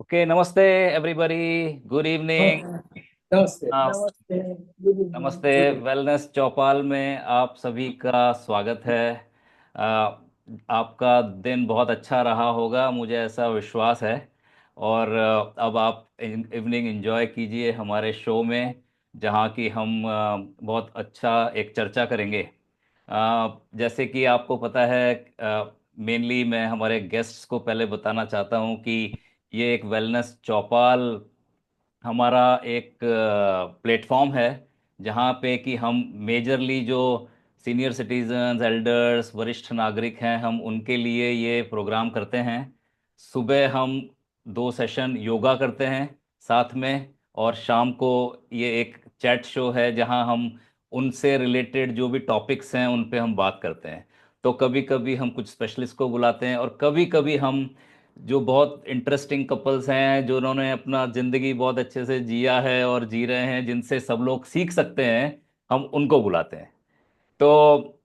Okay, नमस्ते everybody. Good evening. नमस्ते आप नमस्ते। गुड इवनिंग नमस्ते। Good evening. वेलनेस चौपाल में आप सभी का स्वागत है। अ, आपका दिन बहुत अच्छा रहा होगा, मुझे ऐसा विश्वास है। और अब आप इवनिंग एंजॉय कीजिए हमारे शो में, जहाँ की हम बहुत अच्छा एक चर्चा करेंगे। जैसे कि आपको पता है, मेनली मैं हमारे गेस्ट्स को पहले बताना चाहता हूँ कि ये एक वेलनेस चौपाल हमारा एक प्लेटफॉर्म है, जहाँ पे कि हम मेजरली जो सीनियर सिटीजन्स, एल्डर्स, वरिष्ठ नागरिक हैं, हम उनके लिए ये प्रोग्राम करते हैं। सुबह हम 2 सेशन योगा करते हैं साथ में, और शाम को ये एक चैट शो है जहाँ हम उनसे रिलेटेड जो भी टॉपिक्स हैं उन पे हम बात करते हैं। तो कभी कभी हम कुछ स्पेशलिस्ट को बुलाते हैं, और कभी कभी हम जो बहुत इंटरेस्टिंग कपल्स हैं, जो उन्होंने अपना जिंदगी बहुत अच्छे से जिया है और जी रहे हैं, जिनसे सब लोग सीख सकते हैं, हम उनको बुलाते हैं। तो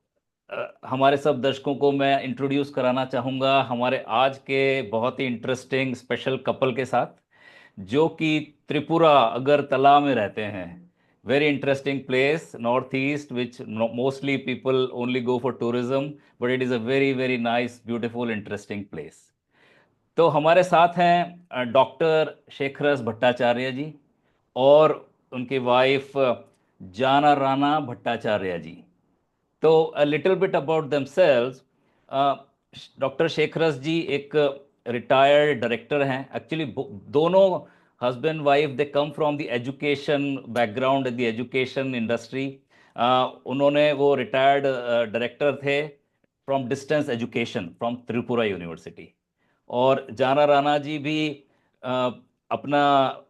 हमारे सब दर्शकों को मैं इंट्रोड्यूस कराना चाहूँगा हमारे आज के बहुत ही इंटरेस्टिंग स्पेशल कपल के साथ, जो कि त्रिपुरा अगरतला में रहते हैं। Very interesting place, north east, which mostly people only go for tourism, but it is a very very nice beautiful interesting place. तो हमारे साथ हैं डॉक्टर शेखरस भट्टाचार्य जी, और उनकी वाइफ जाना राणा भट्टाचार्य जी। तो a little bit about themselves. Doctor शेखरस जी एक रिटायर्ड डायरेक्टर हैं। एक्चुअली दोनों husband wife they come from the education background, the education industry. उन्होंने वो रिटायर्ड डायरेक्टर थे from distance education from Tripura university. और जाना राणा जी भी अ, अपना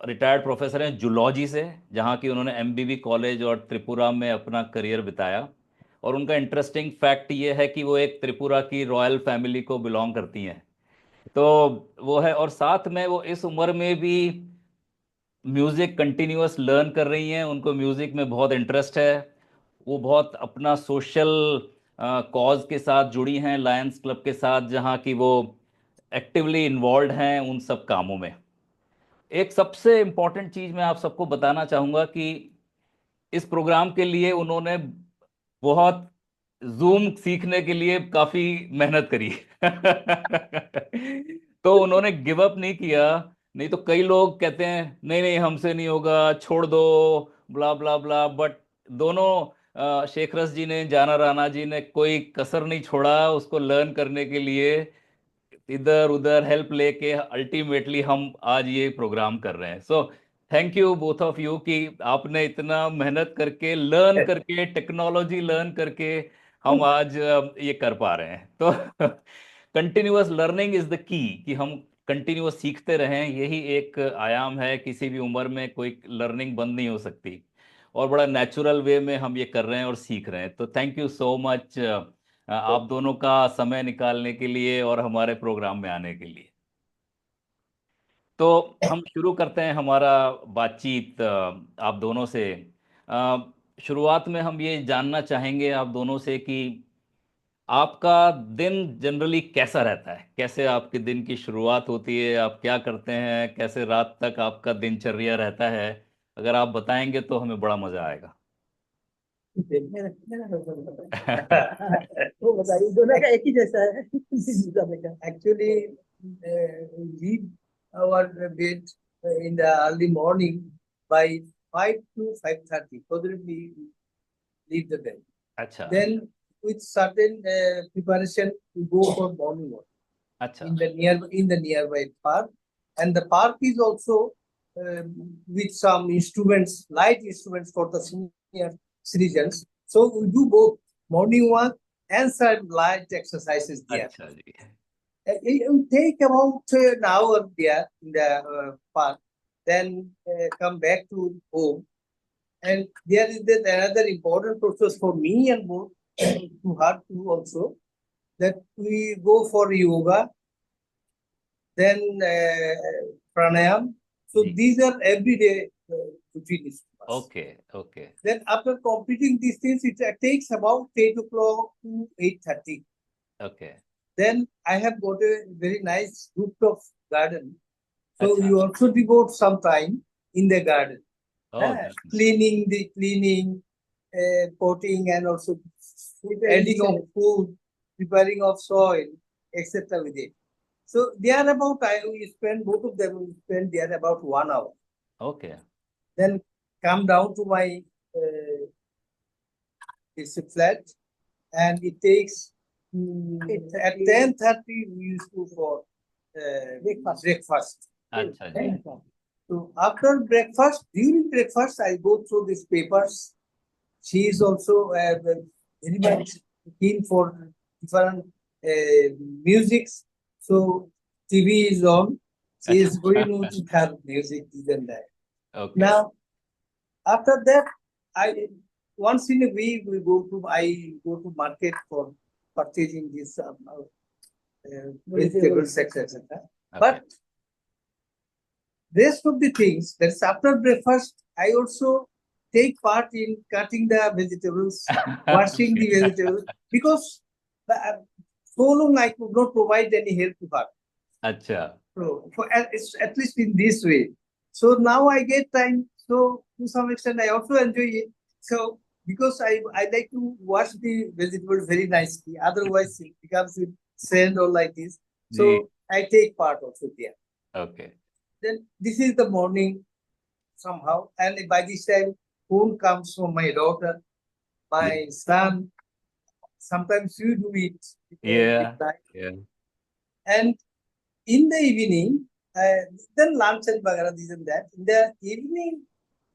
रिटायर्ड प्रोफेसर हैं जूलॉजी से, जहाँ की उन्होंने एमबीबी कॉलेज और त्रिपुरा में अपना करियर बिताया। और उनका इंटरेस्टिंग फैक्ट ये है कि वो एक त्रिपुरा की रॉयल फैमिली को बिलोंग करती हैं। तो वो है, और साथ में वो इस उम्र में भी म्यूजिक कंटिन्यूअस लर्न कर रही हैं, उनको म्यूजिक में बहुत इंटरेस्ट है। वो बहुत अपना सोशल कॉज के साथ जुड़ी हैं, लायंस क्लब के साथ, जहाँ की वो एक्टिवली इन्वॉल्व हैं उन सब कामों में। एक सबसे इम्पॉर्टेंट चीज मैं आप सबको बताना चाहूंगा कि इस प्रोग्राम के लिए उन्होंने बहुत जूम सीखने के लिए काफी मेहनत करी। तो उन्होंने गिव अप नहीं किया। नहीं तो कई लोग कहते हैं नहीं नहीं हमसे नहीं होगा, छोड़ दो, ब्ला ब्ला ब्ला। बट दोनों शेखरस जी ने, जाना राणा जी ने कोई कसर नहीं छोड़ा उसको लर्न करने के लिए। इधर उधर हेल्प लेके अल्टीमेटली हम आज ये प्रोग्राम कर रहे हैं। So thank you both of you कि आपने इतना मेहनत करके, लर्न करके, टेक्नोलॉजी लर्न करके हम आज ये कर पा रहे हैं। तो continuous learning is the key, कि हम कंटिन्यूअस सीखते रहें, यही एक आयाम है। किसी भी उम्र में कोई लर्निंग बंद नहीं हो सकती, और बड़ा नेचुरल वे में हम ये कर रहे हैं और सीख रहे हैं। तो थैंक यू सो मच आप दोनों का समय निकालने के लिए और हमारे प्रोग्राम में आने के लिए। तो हम शुरू करते हैं हमारा बातचीत आप दोनों से। अ, शुरुआत में हम ये जानना चाहेंगे आप दोनों से कि आपका दिन जनरली कैसा रहता है, कैसे आपके दिन की शुरुआत होती है, आप क्या करते हैं, कैसे रात तक आपका दिनचर्या रहता है। अगर आप बताएंगे तो हमें बड़ा मजा आएगा। वो बताइए, दोनों का एक ही जैसा है। Actually leave our bed in the early morning by 5 to 5:30. Probably leave the bed. अच्छा। Then with certain preparation, we go for morning walk अच्छा। in the nearby park, and the park is also with some instruments, light instruments for the senior citizens. So we do both morning walk and some light exercises there. अच्छा जी। It will take about an hour there in the park, then come back to home. And there is this another important process for me and both to her too also, that we go for yoga, then pranayam. So जी। these are everyday routines for us. Okay. Okay. Then after completing these things, it takes about 8 o'clock to 8:30. Okay. Then I have got a very nice rooftop garden. So अच्छा. you also devote some time in the garden, Oh, that's nice. cleaning, potting, and also adding of food, preparing of soil, etc. with it. So they are about, we spend, both of them we spend there about 1 hour. Okay. Then come down to my uh, it's a flat, and it takes at 10:30 we used to for breakfast. अच्छा जी. So after breakfast, during breakfast, I go through these papers. She is also very much keen for different musics. So TV is on. She is going with her music, this and that. Okay. Now, after that, I once in a week I go to market for purchasing this vegetables, etc. But Okay. rest of the things, that's after breakfast, I also take part in cutting the vegetables, washing the vegetables, because so long I could not provide any help to her. अच्छा. So at least in this way. So now I get time. So to some extent, I also enjoy it. So because I like to wash the vegetables very nicely. Otherwise, it becomes with sand or like this. Ji. So I take part also there. Okay. Then this is the morning somehow, and by this time, phone comes from my daughter, my son. Sometimes you do it. Yeah. Yeah. And in the evening, then lunch and bagara, this and that. In the evening,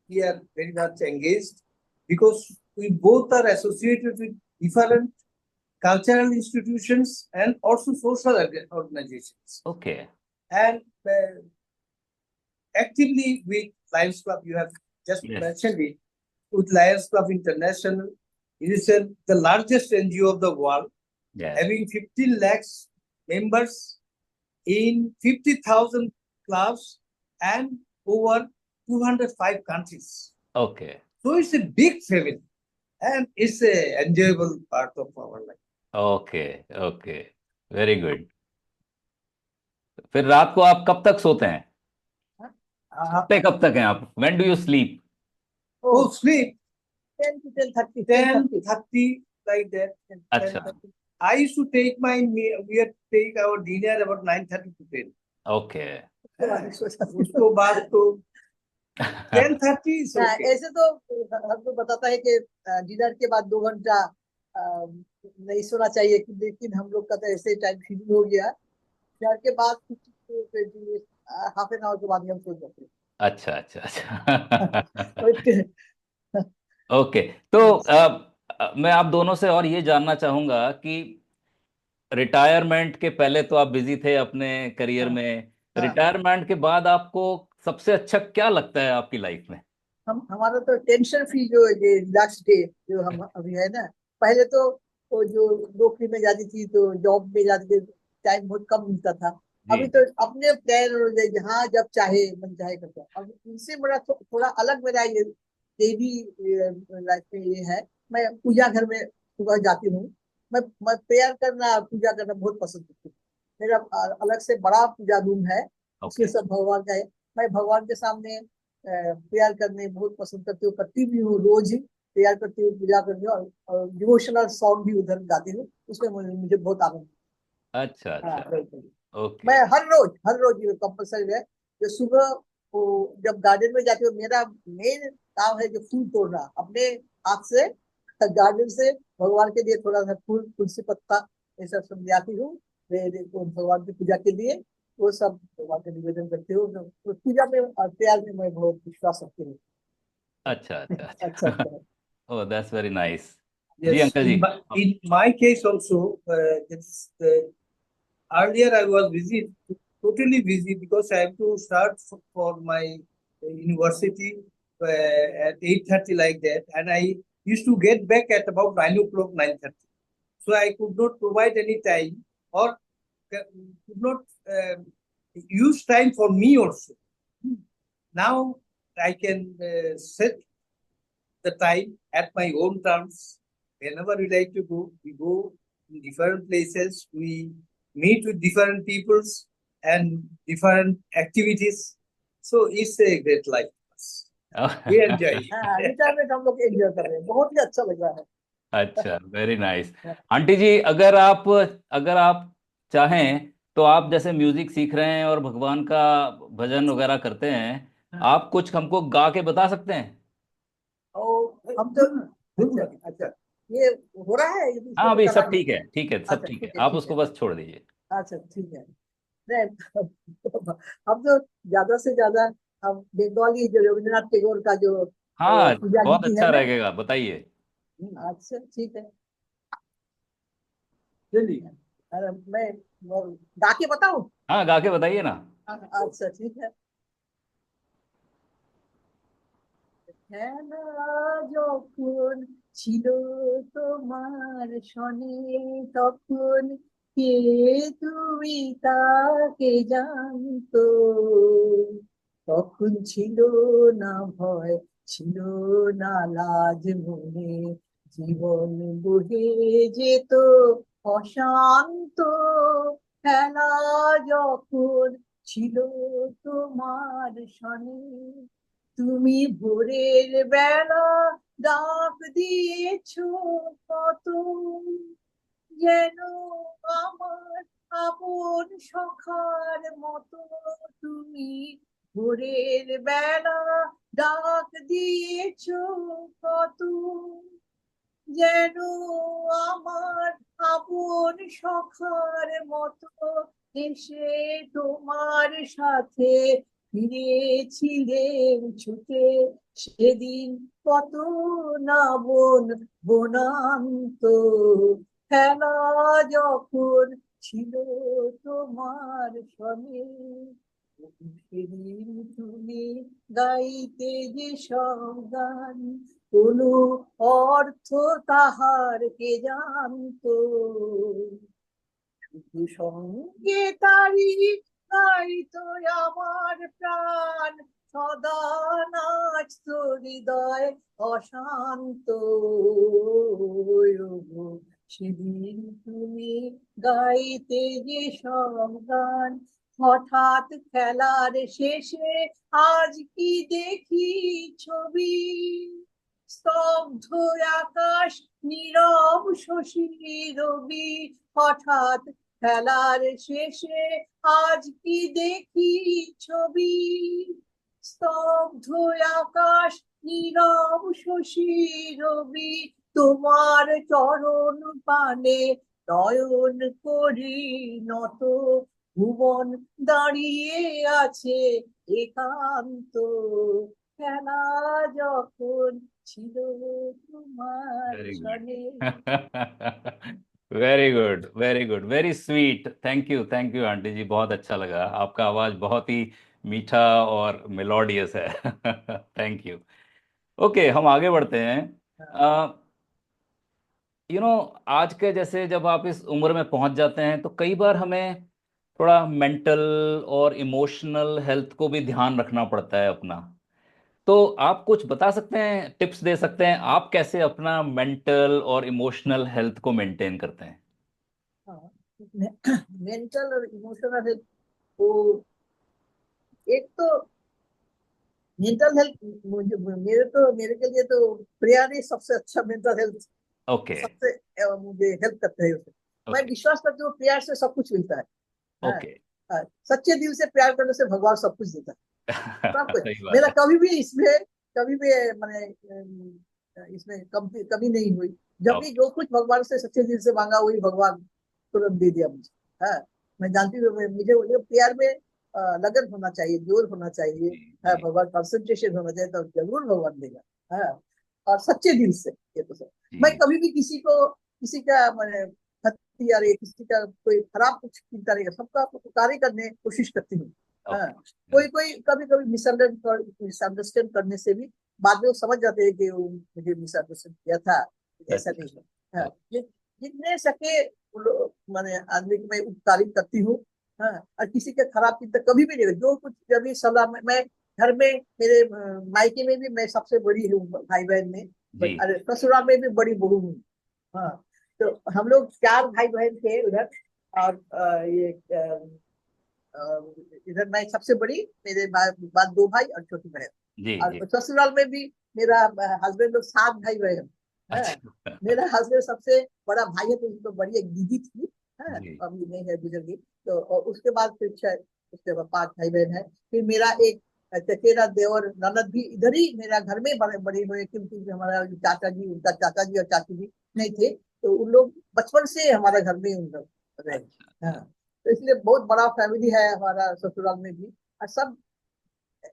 we are very much engaged because we both are associated with different cultural institutions and also social organizations. Okay. And actively with Lions Club, you have just Yes. mentioned it, with Lions Club International. It is the largest NGO of the world, Yes. having 15 lakhs members in 50,000 clubs and over 205 countries. Okay. So it's a big family and it's an enjoyable part of our life. Okay. Okay. Very good. फिर रात को आप कब तक सोते हैं? सोते कब तक हैं आप? When do you sleep? Oh, sleep 10 to 10:30. 10:30 like that. अच्छा. 10:30. I used to take we had take our dinner about 9:30 to 10. Okay. उसको बाद तो 10:30 is okay. ऐसे तो हमको बताता है कि डिनर के बाद 2 घंटा नहीं सोना चाहिए, लेकिन हम लोग का तो ऐसे टाइम शेड्यूल हो गया। डिनर के बाद 15 हाफ एन आवर के बाद हम सो जाते हैं। अच्छा अच्छा अच्छा. ओके. तो मैं आप दोनों से और ये जानना चाहूंगा कि रिटायरमेंट के पहले तो आप बिजी थे अपने करियर में, रिटायरमेंट के बाद आपको सबसे अच्छा क्या लगता है आपकी लाइफ में? हमारा तो टेंशन फ्री जो रिलैक्स डे जो हम अभी है ना, पहले तो जो नौकरी में जाती थी तो जॉब में जाती थी, टाइम बहुत कम मिलता था। अभी तो अपने प्लान जहाँ जब चाहे मन चाहे करता। अब इनसे बड़ा थोड़ा अलग मेरा ये डेली लाइफ में ये है, मैं पूजा घर में सुबह जाती हूँ। मैं प्रेयर करना पूजा करना बहुत पसंद करती हूँ। मेरा अलग से बड़ा पूजा रूम है, उसमें सब भगवान का है। मैं भगवान के सामने प्रेयर करने बहुत पसंद करती हूँ, करती भी हूँ, रोज ही प्रेयर करती हूँ, पूजा करती हूँ और डिवोशनल सॉन्ग भी उधर गाती हूँ, उसमें मुझे बहुत आनंद। अच्छा अच्छा. ओके. मैं हर रोज कंपल्सरी है जो सुबह जब गार्डन में जाती हूँ, मेरा मेन काम है जो फूल तोड़ना, अपने हाथ से गार्डन से भगवान के लिए थोड़ा सा फूल, तुलसी पत्ता ये सब ले आती हूँ भगवान की पूजा के लिए। वो सब भगवान का निवेदन करती हूँ। तो पूजा में और प्यार में मैं बहुत विश्वास रखती हूँ। अच्छा अच्छा अच्छा. Oh, that's very nice. जी Yes, uncle ji. in my case also, earlier I was totally busy because I have to start for my university at 8:30 like that, and I used to get back at about 9 o'clock, 9:30. So I could not provide any time or could not use time for me also. Now I can set the time at my own terms. Whenever we like to go, we go in different places. We meet with different peoples. and different activities. So it's a great life. We enjoy. हाँ, retirement हम लोग enjoy कर रहे हैं, बहुत ही अच्छा लग रहा है। अच्छा, वेरी नाइस। आंटी जी, अगर आप चाहें तो आप जैसे म्यूजिक सीख रहे हैं और भगवान का भजन वगैरह करते हैं, आप कुछ हमको गा के बता सकते हैं? और हम तो अच्छा अच्छा, ये हो रहा है, ये हाँ, इसको अभी सब करना ठीक है, ठीक है, सब अच्छा ठीक है, ठीक है आप ठीक है, उसको बस छोड़ दीजिए। अच्छा ठीक है। नहीं, हम तो ज्यादा से ज्यादा हम बंगाली जो रविन्द्रनाथ टैगोर का जो हाँ, पूजा बहुत गीति है अच्छा ना। रहेगा, बताइए। अच्छा ठीक है, चलिए। अरे मैं गा के बताऊं? हाँ, गा के बताइए ना। अच्छा ठीक है। খেলা যখন ছিল তোমার সনে, তখন কে তুমি তাকে জানতো? তখন ছিল না ভয়, ছিল না লাজ মনে, জীবন বহে যেত অশান্ত। খেলা যখন ছিল তোমার সনে, তুমি ভোরের বেলা ডাক দিয়েছো কত, যেন আমার আপন সখার মতো। তুমি ভোরের বেলা ডাক দিয়েছো কত, যেন আমার আপন সখার মতো। এসে তোমার সাথে ফিরেছিলেন ছুটে, সেদিন কত না বনান্ত। খেলা যখন ছিল তোমার সনে, সেদিন তুমি গাইতে যে সব গান, কোনো অর্থ তাহার কে জানতো? শুধু সঙ্গে তারি গাইতো আমার প্রাণ, সদা নাচতো হৃদয় অশান্ত। ওগো, সেদিন তুমি গাইতে যে সব গান, হঠাৎ খেলার শেষে আজ কি দেখি ছবি, স্তব্ধ আকাশ, নীরব শশী রবি। হঠাৎ খেলার শেষে আজ কি দেখি ছবি, স্তব্ধ আকাশ, নীরব শশী রবি। তোমার চরণ পানে নয়ন করি নত, ভুবন দাঁড়িয়ে আছে একান্ত। খেলা যখন ছিল তোমার वेरी সনে। Good. Very good, very good, very sweet. Thank you aunty ji, बहुत अच्छा लगा, आपका आवाज बहुत ही मीठा और मेलोडियस है। Thank you. ओके, हम आगे बढ़ते हैं। आज के जैसे जब आप इस उम्र में पहुंच जाते हैं तो कई बार हमें थोड़ा मेंटल और इमोशनल हेल्थ को भी ध्यान रखना पड़ता है अपना। तो आप कुछ बता सकते हैं, टिप्स दे सकते हैं, आप कैसे अपना मेंटल और इमोशनल हेल्थ को मेंटेन करते हैं? मेंटल और इमोशनल हेल्थ, वो एक तो मेंटल हेल्थ, मुझे मेरे के लिए तो प्रेयर ही सबसे अच्छा मेंटल हेल्थ, ओके। सबसे मुझे हेल्प करते हैं उसे। मैं ओके। विश्वास करती हूँ प्यार से सब कुछ मिलता है। हाँ, ओके। हाँ, सच्चे दिल से प्यार करने से भगवान सब कुछ देता है, सब कुछ। सही बात मेरा है। कभी भी मैंने इसमें कभी कभी नहीं हुई। जब भी ओके। जो कुछ भगवान से सच्चे दिल से मांगा वही भगवान तुरंत दे दिया मुझे। हाँ, मैं जानती हूँ, मुझे ये प्यार में लगन होना चाहिए, जोर होना चाहिए। जी। हाँ, जी। भगवान कंसंट्रेशन होना चाहिए, तो जरूर भगवान देगा। हाँ, और सच्चे दिल से, ये तो सब। मैं जी। कभी भी किसी का मैंने क्षति या किसी का कोई खराब कुछ चिंता नहीं, सबका कार्य करने की कोशिश करती हूँ। हाँ, ओके। कोई कोई कभी कभी मिसअंडरस्टैंड करने से भी बाद में वो समझ जाते हैं कि वो मुझे मिसअंडरस्टैंड किया था, ऐसा अच्छा। नहीं है। हाँ, जितने सके मैंने आदमी की मैं तारीफ करती हूँ। हाँ, और किसी के खराब चिंता कभी भी नहीं, जो कुछ जब भी सलाह मैं घर में, मेरे मायके में भी मैं सबसे बड़ी हूँ भाई बहन में, जी। अरे ससुराल में भी बड़ी बहू हूँ। हाँ, तो हम लोग 4 भाई बहन थे उधर। और ये इधर मैं सबसे बड़ी, मेरे बाद दो भाई और छोटी बहन। जी जी। और ससुराल में भी मेरा हस्बैंड लोग 7 भाई बहन है। अच्छा। मेरा हस्बैंड सबसे बड़ा भाई है, तो उनकी तो बड़ी एक दीदी थी है, जी अभी नहीं है, गुजर गई। तो और उसके बाद फिर उसके बाद 5 भाई बहन है। फिर मेरा एक चचेरा देवर ननद भी इधर ही मेरा घर में बड़े बड़े हुए, क्योंकि हमारा चाचा जी, उनका चाचा जी और चाची जी नहीं थे, तो उन लोग बचपन से हमारे घर में उन लोग रहे। अच्छा हाँ, अच्छा। तो इसलिए बहुत बड़ा फैमिली है हमारा ससुराल में भी। और सब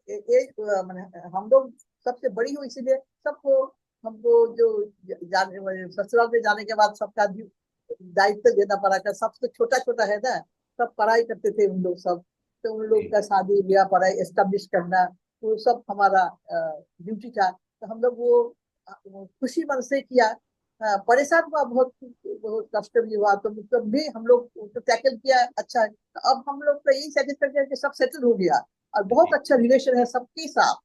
एक माने हम लोग सबसे बड़ी हो, इसीलिए सबको, हमको जो जाने ससुराल में जाने के बाद सबका दायित्व देना पड़ा था। सबसे छोटा छोटा है ना, सब पढ़ाई करते थे उन लोग सब, तो उन लोग जी का शादी ब्याह पढ़ाई एस्टेब्लिश करना, वो सब हमारा ड्यूटी था। तो हम लोग वो खुशी मन से किया। परेशान हुआ बहुत, बहुत कष्ट भी हुआ, तो मतलब भी हम लोग उसको टैकल किया। अच्छा है, तो अब हम लोग तो यही सेटिस्फेक्शन है कि सब सेटल हो गया और बहुत जी। अच्छा रिलेशन है सबके साथ।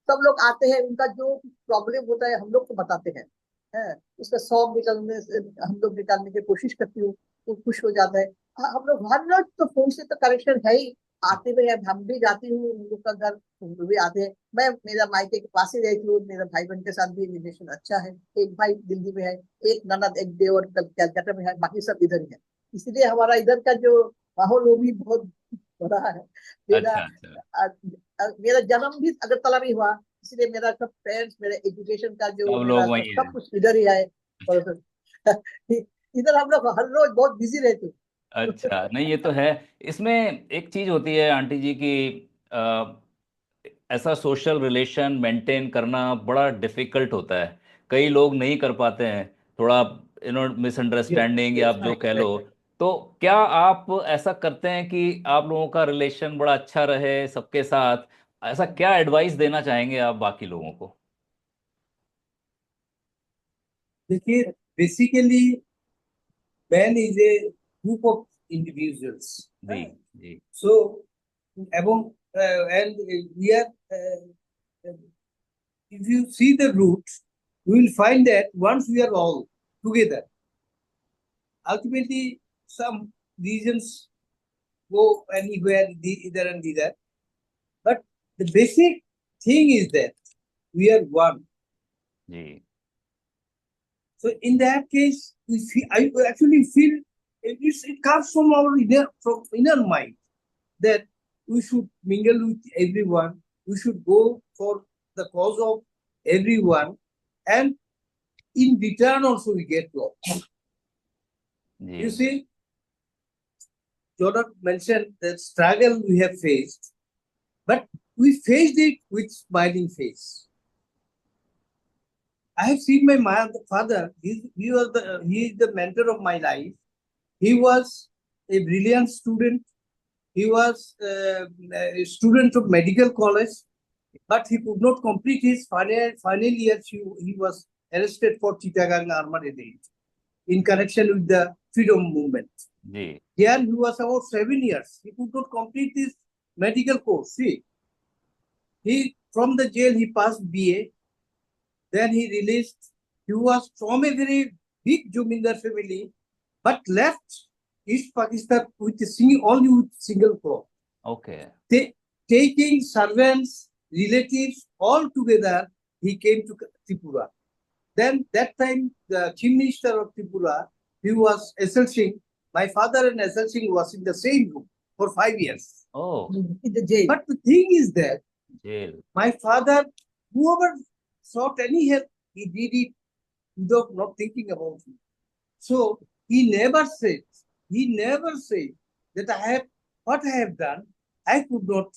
सब लोग आते हैं, उनका जो प्रॉब्लम होता है हम लोग को बताते हैं, है उसका सॉल्व निकलने से हम लोग निकालने की कोशिश करती हूँ, वो खुश हो जाता है। हाँ, हम लोग हर रोज तो फोन से तो कनेक्शन है ही, आते हुए हैं, हम भी जाती हूँ उन लोग का घर, उन लोग भी आते हैं। मैं मेरा मायके के पास ही रहती हूँ, मेरा भाई बहन के साथ भी रिलेशन अच्छा है। एक भाई दिल्ली में है, एक ननद एक देवर कलकत्ता में है, बाकी सब इधर ही है। इसलिए हमारा इधर का जो माहौल वो भी बहुत बड़ा है। मेरा अच्छा अच्छा। मेरा जन्म भी अगरतला में हुआ, इसलिए मेरा सब पेरेंट्स, मेरे एजुकेशन का जो सब मेरा लोग वही सब हैं। कुछ इधर ही है। और इधर हम लोग हर रोज बहुत बिजी रहते हैं। अच्छा, नहीं ये तो है। इसमें एक चीज होती है आंटी जी की, ऐसा सोशल रिलेशन मेंटेन करना बड़ा डिफिकल्ट होता है। कई लोग नहीं कर पाते हैं, थोड़ा Yes, मिसअंडरस्टैंडिंग या yes, आप जो right, कह लो। right. तो क्या आप ऐसा करते हैं कि आप लोगों का रिलेशन बड़ा अच्छा रहे सबके साथ? ऐसा क्या एडवाइस देना चाहेंगे आप बाकी लोगों को? देखिए, basically man is a group of individuals. जी जी So, among and we are, if you see the root, you will find that once we are all together, ultimately some regions go anywhere, either and either. But the basic thing is that we are one. जी So in that case, I actually feel it comes from our inner mind that we should mingle with everyone. We should go for the cause of everyone, and in return also we get love. जी You see, Jordan mentioned the struggle we have faced, but we faced it with smiling face. I have seen my father. He is the mentor of my life. He was a brilliant student. He was a student of medical college, but he could not complete his final years. He was arrested for Chittagong armed raid in connection with the freedom movement. जी Here he was about 7 years. He could not complete his medical course. See, he from the jail he passed BA. Then he released. He was from a very big Jumindar family, but left East Pakistan with only with single crop. Okay. Taking servants, relatives, all together, he came to Tripura. Then that time, the chief minister of Tripura, he was SL Singh. My father and SL Singh was in the same room for 5 years. ओ In the jail. But the thing is that jail. my father, whoever sought any help, he did it without not thinking about it. So he never said that I have what I have done. I could not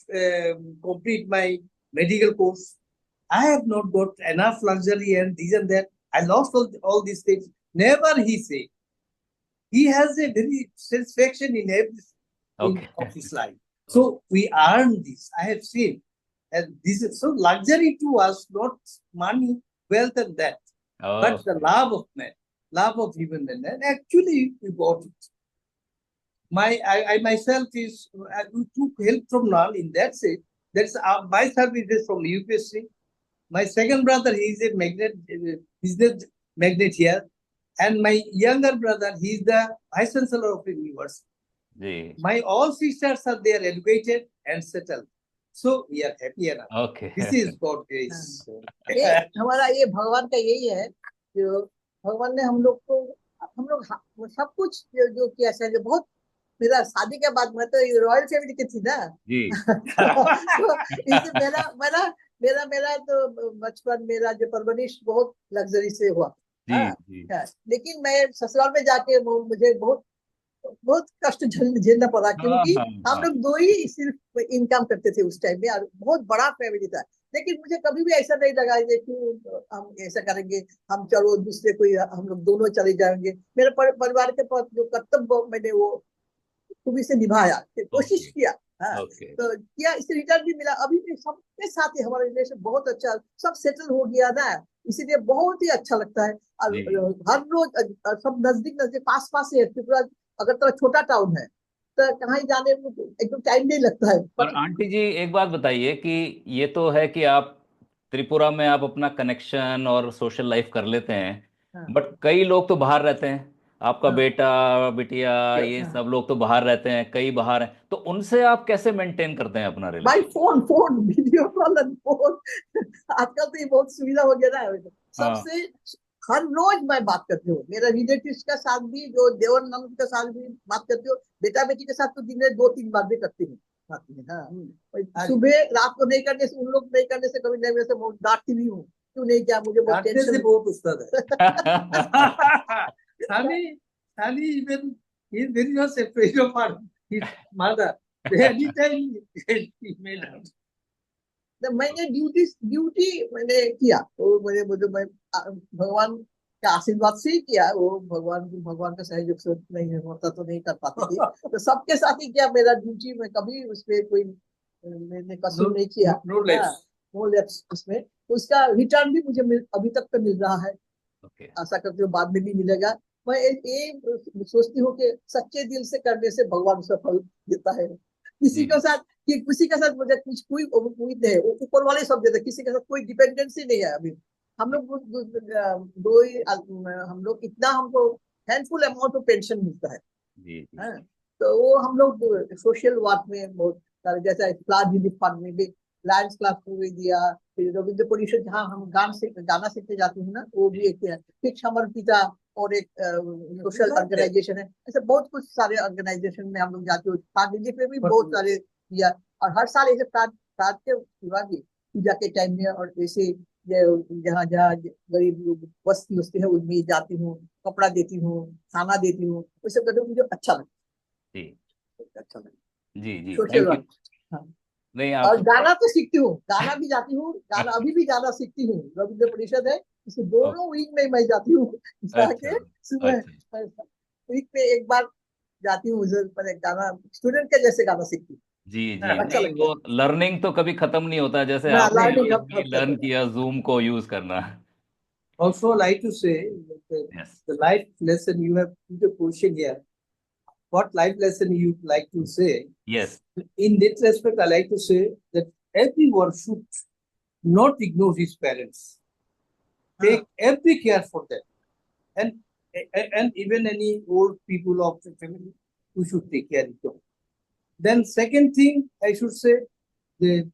complete my medical course. I have not got enough luxury and this and that. I lost all these things. Never he said. He has a very satisfaction in every okay. of his life. So we earn this. I have seen. And this is so luxury to us, not money, wealth, and that, but the okay. love of man, love of human man. And actually, we got it. I myself we took help from Nal in that sense. That's my service is from UPSC. My second brother, he is a business magnate here, and my younger brother, he is the vice chancellor of the university. जी, My all sisters are there, educated and settled. So we are happy enough. Okay. This is God grace. ये हमारा ये भगवान का यही है, जो भगवान ने हम लोग को, हम लोग सब कुछ जो किया है, बहुत। मेरा शादी के बाद मैं तो रॉयल फैमिली की थी ना। जी। तो इससे मेरा मेरा मेरा मेरा तो बचपन, मेरा जो परवरिश बहुत लग्जरी से हुआ। जी, हाँ, जी, हाँ, लेकिन मैं ससुराल में जाके मुझे बहुत बहुत कष्ट झेलना पड़ा, हाँ, क्योंकि हाँ, हम हाँ, लोग दो ही सिर्फ इनकम करते थे उस टाइम में, और बहुत बड़ा फैमिली था। लेकिन मुझे कभी भी ऐसा नहीं लगा कि क्यों हम ऐसा करेंगे, हम चलो दूसरे कोई, हम लोग दोनों चले जाएंगे। मेरे परिवार के पास जो कर्तव्य मैंने वो खूबी से निभाया, कोशिश ओके, किया। हाँ, ओके, तो किया, इससे रिटर्न भी मिला। अभी भी सबके साथ ही हमारा रिलेशन बहुत अच्छा, सब सेटल हो गया ना, इसीलिए बहुत ही अच्छा लगता है। और जी। हर रोज सब नजदीक नजदीक पास पास ही है। त्रिपुरा अगर तो छोटा टाउन है, तो कहीं जाने में एकदम टाइम नहीं लगता है, और पर आंटी जी एक बात बताइए कि ये तो है कि आप त्रिपुरा में आप अपना कनेक्शन और सोशल लाइफ कर लेते हैं, हाँ, बट कई लोग तो बाहर रहते हैं। आपका हाँ, बेटा, बिटिया, ये हाँ। सब लोग तो बाहर रहते हैं, कई बाहर हैं, तो उनसे आप कैसे मेंटेन करते हैं अपना भाई relation? Phone phone video call and phone, आजकल तो ये बहुत सुविधा हो गया ना हाँ, सबसे। हर रोज मैं बात करती हूँ, मेरा रिलेटिव्स के साथ भी, जो देवर नंद के साथ भी बात करती हूँ, बेटा बेटी के साथ तो दिन में 2-3 बार भी करती हूँ बात में। हाँ, और सुबह रात को नहीं करने से, उन लोग नहीं करने से कभी नहीं, वैसे बहुत डांटती भी हूँ, क्यों नहीं किया, मुझे बहुत डांटने से टेंशन। बहुत उस्ताद है। Sally, Sally even he is very much afraid of his mother. Anytime he may not. तो मैंने ड्यूटी ड्यूटी मैंने किया, तो मैंने मुझे मैं भगवान के आशीर्वाद से ही किया। वो भगवान का सहयोग से नहीं होता तो नहीं कर पाती थी। तो सबके साथ ही किया मेरा ड्यूटी, मैं कभी उसमें कोई मैंने कसूर No, नहीं किया। no हाँ, less. नो लैप्स उसमें, तो उसका रिटर्न भी मुझे अभी तक तो मिल रहा है। ओके, आशा करती हूँ बाद में भी मिलेगा। मैं ये सोचती हूँ कि सच्चे दिल से करने से भगवान उसका फल देता है। किसी के जी, साथ, कि किसी के साथ मुझे कुछ कोई उम्मीद नहीं है, ऊपर वाले सब देते, किसी के साथ कोई डिपेंडेंसी नहीं है अभी। हम जी, लोग दो ही हम लोग इतना, हमको हैंडफुल अमाउंट ऑफ पेंशन मिलता है। जी, जी, हाँ, तो वो हम लोग सोशल वर्क में बहुत सारे, जैसे क्लास रिलीफ फंड में भी लायंस क्लास को भी दिया। फिर रविंद्र परिषद जहाँ हम गाना सीखने जाते हैं ना, वो भी जी, एक है। फिर समर पिता और एक सोशल ऑर्गेनाइजेशन है। ऐसे बहुत कुछ सारे ऑर्गेनाइजेशन में हम लोग जाते हैं। क्लास रिलीफ में भी बहुत सारे दिया। और हर साल ऐसे प्रार्थ के शिवा की पूजा के टाइम में, और ऐसे जहाँ जहाँ गरीब लोग बस्ती बस्ती है उनमें जाती हूँ, कपड़ा देती हूँ, खाना देती हूँ। वो सब करके मुझे अच्छा लगता जी, है, अच्छा लगता जी, है जी, सोशल थैंक यू। वर्क। हाँ, नहीं, और आप गाना तो सीखती हूँ, गाना भी जाती हूँ, गाना अभी भी गाना सीखती हूँ। रविंद्र परिषद है, इसे ओ, दोनों वीक में मैं जाती हूँ। अच्छा, जाके सुबह अच्छा, वीक में एक बार जाती हूँ उधर पर, एक गाना स्टूडेंट के जैसे गाना सीखती हूँ। जी, जी, हाँ, अच्छा नहीं लगता वो है लर्निंग तो कभी खत्म नहीं होता, जैसे ना, आपने लर्निंग आज अब भी तक लर्न होगा। किया जूम को यूज करना। Also, I like to say that yes, the life lesson you have put a question here. What life lesson you like to say? Yes, In this respect, I like to say that everyone should not ignore his parents. हाँ, Take every care for them, and and even any old people of the family, you should take care of them. Then, second thing, I should say that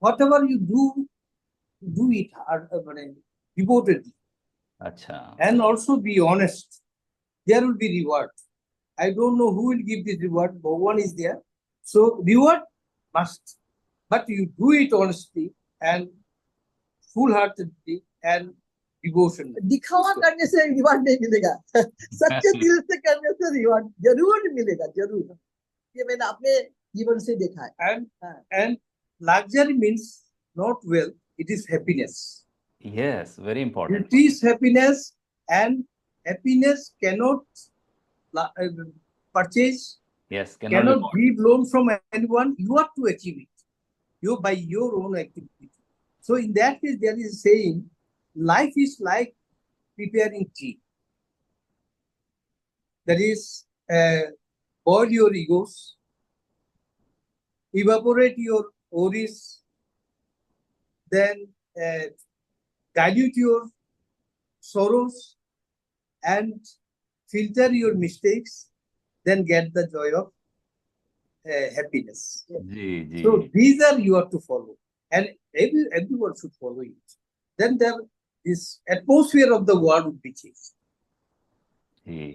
whatever you do it devotedly, अच्छा, and also be honest. There will be reward. I don't know who will give this reward. Bhagwan is there. So reward must. But you do it honestly and full-heartedly and devotion. दिखावा करने से reward नहीं मिलेगा। सच्चे दिल से करने से रिवार्ड जरूर मिलेगा, जरूर। ये मैंने अपने जीवन से देखा है। And हाँ, and luxury means not wealth, it is happiness. Yes, very It important. is happiness, and happiness cannot purchase, yes, can not be cannot bought. give loan from anyone. You have to achieve it. You by your own activity. So in that case, there is a saying, life is like preparing tea. That is, boil your egos, evaporate your worries, then dilute your sorrows, and filter your mistakes. then get the joy of happiness. जी जी So these are you have to follow, and everyone should follow it. Then there this atmosphere of the world would be changed. जी,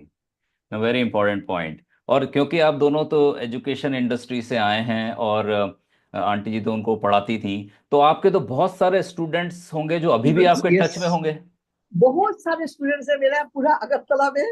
very important point. और क्योंकि आप दोनों तो education industry से आए हैं और आंटी जी तो उनको पढ़ाती थी, तो आपके तो बहुत सारे स्टूडेंट्स होंगे जो अभी भी आपके टच में Yes. होंगे। बहुत सारे स्टूडेंट्स है मेरा पूरा अगरतला में।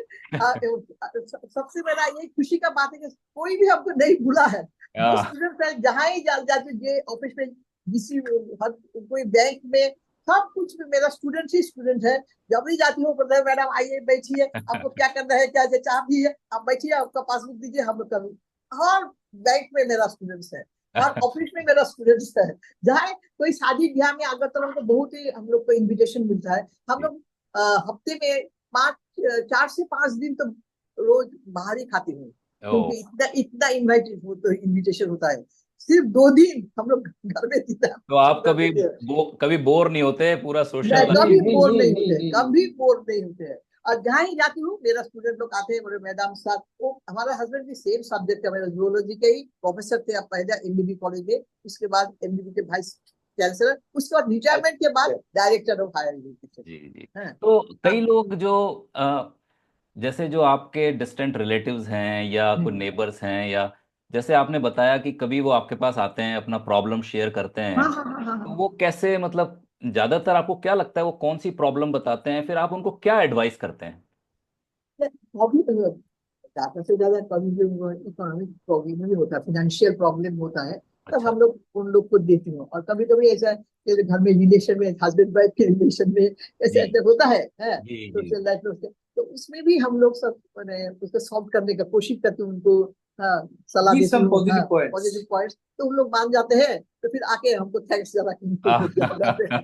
सबसे बड़ा ये खुशी का बात है कि कोई भी हमको नहीं भूला है। जो स्टूडेंट्स है जहाँ ही जाते ये ऑफिस में, किसी हर कोई बैंक में, सब कुछ में मेरा स्टूडेंट ही स्टूडेंट है। जब भी जाती हूँ बोलते हैं मैडम आइए बैठिए, आपको क्या करना है, क्या चाह भी है, आप बैठिए, आपका पासबुक दीजिए, हम लोग कर। हर बैंक में मेरा स्टूडेंट्स है, हर ऑफिस में मेरा स्टूडेंट्स है। जहाँ कोई शादी ब्याह में अगरतला में तो बहुत ही हम लोग को इन्विटेशन मिलता है। हम लोग हफ्ते में 4 से 5 दिन तो रोज बाहर ही खाती हूँ, क्योंकि इतना इन्विटेशन होता है। सिर्फ 2 दिन हम लोग घर में तो आप कभी बोर नहीं होते, पूरा सोशल कभी बोर नहीं होते, कभी बोर नहीं होते। और जहाँ ही जाती हूँ मेरा स्टूडेंट लोग आते हैं, मेरे मैडम साथ। वो हमारा हस्बैंड भी सेम सब्जेक्ट का, मेरा जूलॉजी के ही प्रोफेसर थे, अब पहले एमबीबी कॉलेज में, उसके बाद एमबीबी के वाइस चांसलर, उसके बाद रिटायरमेंट के बाद डायरेक्टर ऑफ हायर एजुकेशन। जी जी। तो कई लोग जो जैसे जो आपके डिस्टेंट रिलेटिव्स हैं या कोई नेबर्स हैं, या जैसे आपने बताया कि कभी वो आपके पास आते हैं, अपना प्रॉब्लम शेयर करते हैं, तो वो कैसे, मतलब ज्यादातर आपको क्या लगता है वो कौन सी प्रॉब्लम बताते हैं, फिर आप उनको क्या एडवाइस करते हैं? अभी ज्यादा से ज्यादा कभी भी इकोनॉमिक प्रॉब्लम भी होता है, फाइनेंशियल प्रॉब्लम होता है, तब अच्छा। हम लोग उन लोग को देती हूँ। और कभी कभी ऐसा है घर में रिलेशन में, हस्बैंड वाइफ के रिलेशन में ऐसे जी ऐसे होता है जी जी। सोशल लाइफ में, तो उसमें भी हम लोग सब मैंने उसको सॉल्व करने का कोशिश करते हैं, उनको सलाह देती हूँ, पॉजिटिव पॉइंट्स, तो उन लोग मान जाते हैं, तो फिर आके हमको थैंक्स ज्यादा जाते हैं।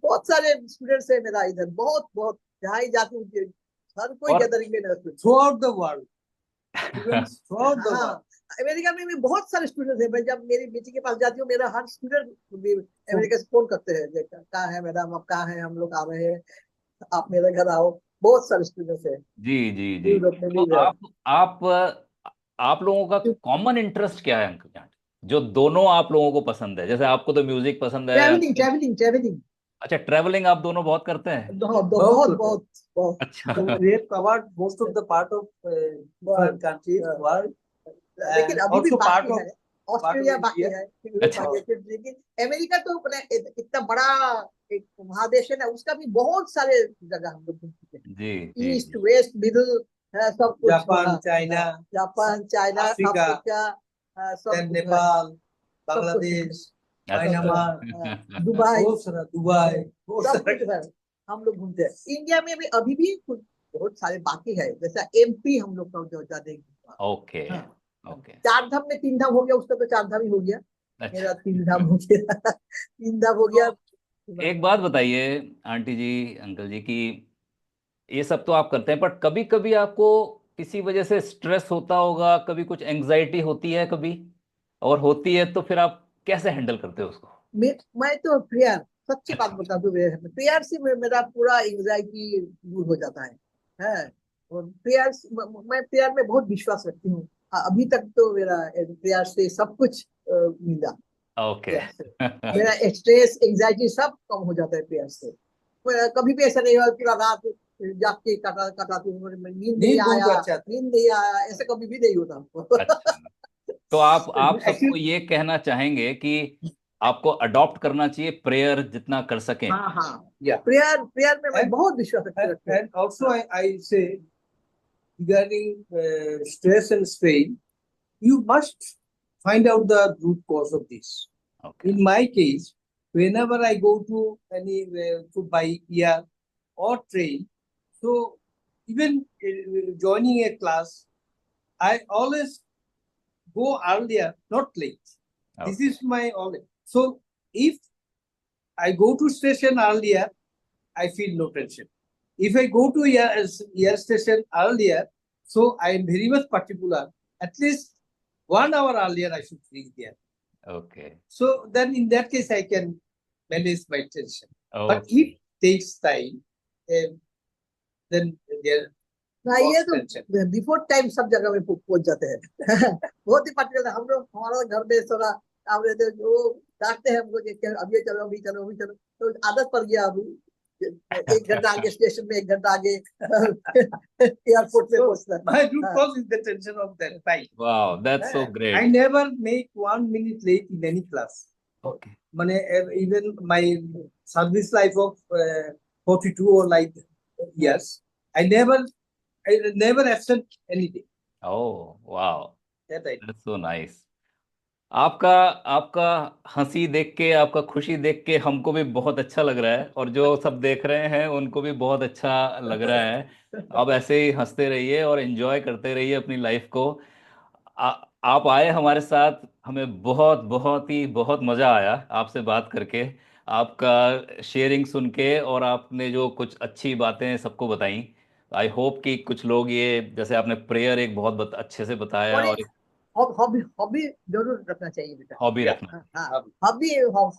बहुत सारे स्टूडेंट्स है मेरा इधर, बहुत बहुत, जहाँ ही जाती हूँ हर कोई गैदरिंग में through out the world, through out the world. America में भी बहुत सारे स्टूडेंट्स हैं। मैं जब मेरी बेटी के पास जाती हूँ, मेरा हर स्टूडेंट अमेरिका से फोन करते हैं, कहाँ है मैडम, आप कहाँ हैं, हम लोग आ रहे हैं, आप मेरे घर आओ। बहुत सारे स्टूडेंट्स हैं जी जी जी। यूरोप में तो भी। आप लोगों का कॉमन इंटरेस्ट क्या है अंकल जान, जो दोनों आप लोगों को पसंद है? जैसे आपको तो म्यूजिक पसंद है। Travelling travelling travelling. अच्छा, ट्रैवलिंग आप दोनों बहुत करते हैं? बहुत बहुत बहुत बहुत। अच्छा। So we have covered most of the part of different countries, world, लेकिन अभी भी बाकी है, ऑस्ट्रेलिया बाकी है, अच्छा। लेकिन अमेरिका तो इतना बड़ा एक महादेश है ना, उसका भी बहुत सारे जगह हम लोग घूम चुके हैं। जी ईस्ट वेस्ट मिडिल सब कुछ, जापान, चाइना, अफ्रीका, सब Nepal, Bangladesh, Myanmar, Dubai, Dubai, सब कुछ है, हम लोग घूमते हैं। इंडिया में भी अभी भी कुछ बहुत सारे बाकी है, जैसा एमपी हम लोग का जो ज्यादा। Okay okay. 4 धाम में 3 धाम हो गया, उसका तो 4 धाम ही हो गया। अच्छा। मेरा 3 धाम हो गया। 3 धाम हो गया। एक बात बताइए आंटी जी, अंकल जी, कि ये सब तो आप करते हैं, पर कभी कभी आपको किसी वजह से स्ट्रेस होता होगा, कभी कुछ एंग्जाइटी होती है कभी, और होती है तो फिर आप कैसे हैंडल करते हो उसको? मैं तो प्रेयर, सच्ची बात अच्छा। बता दूं, प्रेयर से मेरा पूरा एंग्जाइटी दूर हो जाता है। और प्रेयर, मैं प्रेयर में बहुत विश्वास रखती हूँ। अभी तक तो मेरा प्रेयर से सब कुछ मिला। ओके। मेरा स्ट्रेस एंग्जाइटी सब कम हो जाता है प्रेयर से। कभी भी ऐसा नहीं हुआ पूरा रात जाग के कटाती हूँ, नींद नहीं आया, ऐसा कभी भी नहीं होता हमको। अच्छा, तो आप सबको ये कहना चाहेंगे कि आपको अडॉप्ट करना चाहिए प्रेयर जितना कर सकें? हाँ, प्रेयर में मैं बहुत विश्वास रखती हूँ। And also I say regarding stress and strain, you must find out the root cause of this. Okay. In my case, whenever I go to any to by air or train, so even joining a class, I always go earlier, not late. Okay. This is my always. So if I go to station earlier, I feel no tension. If I go to air station earlier, so I am very much particular. At least 1 hour earlier, I should reach there. Okay. So then, in that case, I can manage my tension. Okay. But if it takes time, then there ना ये lost तो tension. Before time सब जगह में पहुंच जाते हैं बहुत ही पर्टिकुलर हम लोग हमारा घर में थोड़ा अब रहते हैं, वो डांटते हैं हमको कि अब ये चलो अभी चलो अभी चलो, तो आदत पड़ गया अभी 1 घंटा आगे स्टेशन में 1 घंटा आगे एयरपोर्ट पे So पहुंचना है। my root हाँ, cause is the tension of that time. Wow, that's so I great. never make 1 minute late in any class. Okay. Mane, even my service life of 42 or like years, I never absent anything. Oh, wow. That I That's so nice. आपका आपका हंसी देख के, आपका खुशी देख के हमको भी बहुत अच्छा लग रहा है, और जो सब देख रहे हैं उनको भी बहुत अच्छा लग रहा है। अब ऐसे ही हंसते रहिए और एंजॉय करते रहिए अपनी लाइफ को। आप आए हमारे साथ, हमें बहुत बहुत ही बहुत मज़ा आया आपसे बात करके, आपका शेयरिंग सुन के, और आपने जो कुछ अच्छी बातें सबको बताई। आई होप कि कुछ लोग ये, जैसे आपने प्रेयर एक बहुत अच्छे से बताया, और और एक हॉबी हॉबी जरूर रखना चाहिए बेटा। Hobby yeah. रखना। हाँ हॉबी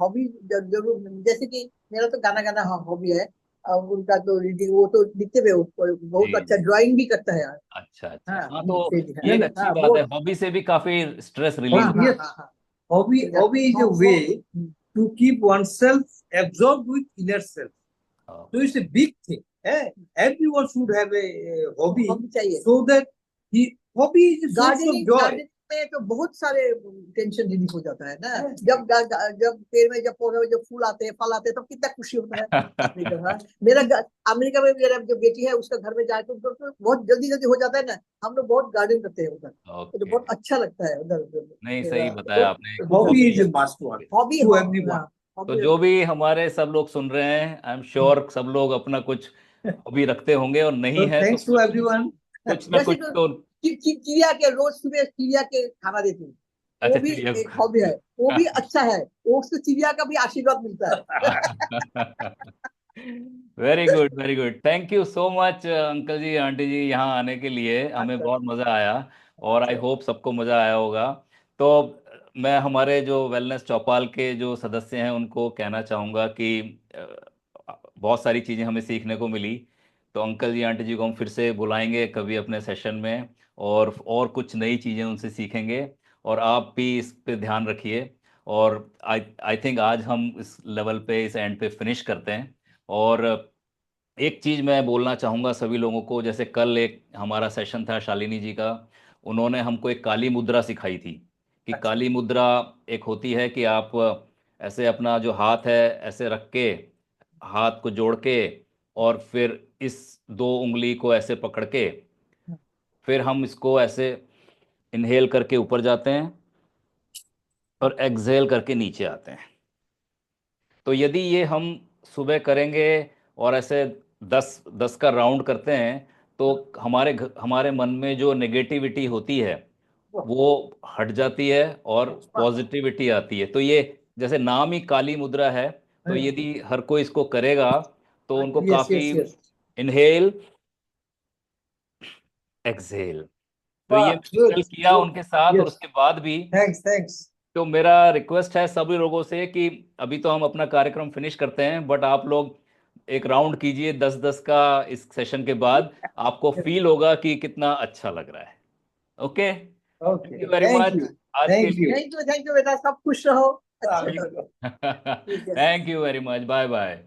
हॉबी जरूर, जैसे कि मेरा तो गाना गाना हॉबी है, और उनका तो वो तो लिखते हुए बहुत जी अच्छा जी। ड्राइंग भी करता है यार। अच्छा अच्छा, हाँ हाँ, तो से भी ये है, एक अच्छी हाँ बात है, बहुत। हॉबी से भी काफी स्ट्रेस हाँ रिलीज हाँ Yes, हाँ हाँ hobby is a way to keep oneself absorbed with inner self. होता So it's a big thing. Everyone should have a hobby hobby चाहिए। so that hobby is a source of gardening joy. Gardening में तो बहुत सारे tension relief हो जाता है ना, जब पेड़ में जब पौधे में जब फूल आते हैं फल आते हैं तो कितना खुशी होता है आदमी को। हाँ अमेरिका में मेरा जो बेटी है उसका घर में जाके उनको तो बहुत जल्दी जल्दी हो जाता है ना, हम लोग बहुत गार्डनिंग करते हैं उधर, तो ओके। बहुत अच्छा लगता है उधर नहीं, मेरा सही बताया So आपने, hobby is hobby. a must one hobby. to everyone. तो जो भी हमारे सब लोग सुन रहे हैं, आई एम श्योर सब लोग अपना कुछ हॉबी रखते होंगे, और नहीं So है तो thanks to everyone. कुछ ना जैसे कुछ तो। चिड़िया के रोज सुबह चिड़िया के खाना देती हूँ, वो अच्छा, भी चिड़िया एक हॉबी है, वो भी अच्छा है, वो उसको चिड़िया का भी आशीर्वाद मिलता है very good, very good, thank you so much uncle ji, aunty ji, यहाँ आने के लिए हमें अच्छा बहुत मज़ा आया, और आई अच्छा होप सबको मज़ा आया होगा। तो मैं हमारे जो वेलनेस चौपाल के जो सदस्य हैं उनको कहना चाहूँगा कि बहुत सारी चीज़ें हमें सीखने को मिली। तो अंकल जी, आंटी जी को हम फिर से बुलाएंगे कभी अपने सेशन में, और कुछ नई चीज़ें उनसे सीखेंगे, और आप भी इस पे ध्यान रखिए। और आई आई थिंक आज हम इस लेवल पे, इस एंड पे फिनिश करते हैं। और एक चीज़ मैं बोलना चाहूँगा सभी लोगों को, जैसे कल एक हमारा सेशन था शालिनी जी का, उन्होंने हमको एक काली मुद्रा सिखाई थी, कि अच्छा, काली मुद्रा एक होती है कि आप ऐसे अपना जो हाथ है ऐसे रख के, हाथ को जोड़ के, और फिर इस 2 उंगली को ऐसे पकड़ के, फिर हम इसको ऐसे इनहेल करके ऊपर जाते हैं, और एक्सहेल करके नीचे आते हैं। तो यदि ये हम सुबह करेंगे, और ऐसे 10 10 का राउंड करते हैं, तो हमारे मन में जो नेगेटिविटी होती है वो हट जाती है, और पॉजिटिविटी आती है। तो ये जैसे नाम ही काली मुद्रा है, तो यदि हर कोई इसको करेगा तो उनको yes, काफी, yes, yes. इनहेल, एक्सहेल, तो ये Wow, मैंने good, कल किया good. उनके साथ, और Yes, उसके बाद भी। thanks. तो मेरा रिक्वेस्ट है सभी लोगों से कि अभी तो हम अपना कार्यक्रम फिनिश करते हैं, बट आप लोग एक राउंड कीजिए 10 10 का, इस सेशन के बाद आपको फील होगा कि कितना अच्छा लग रहा है। Okay, thank Okay, you very much आज के thank लिए। you. थैंक यू बेटा, सब खुश रहो, अच्छे Thank रहो। you. ठीक है। Thank you very much, bye bye.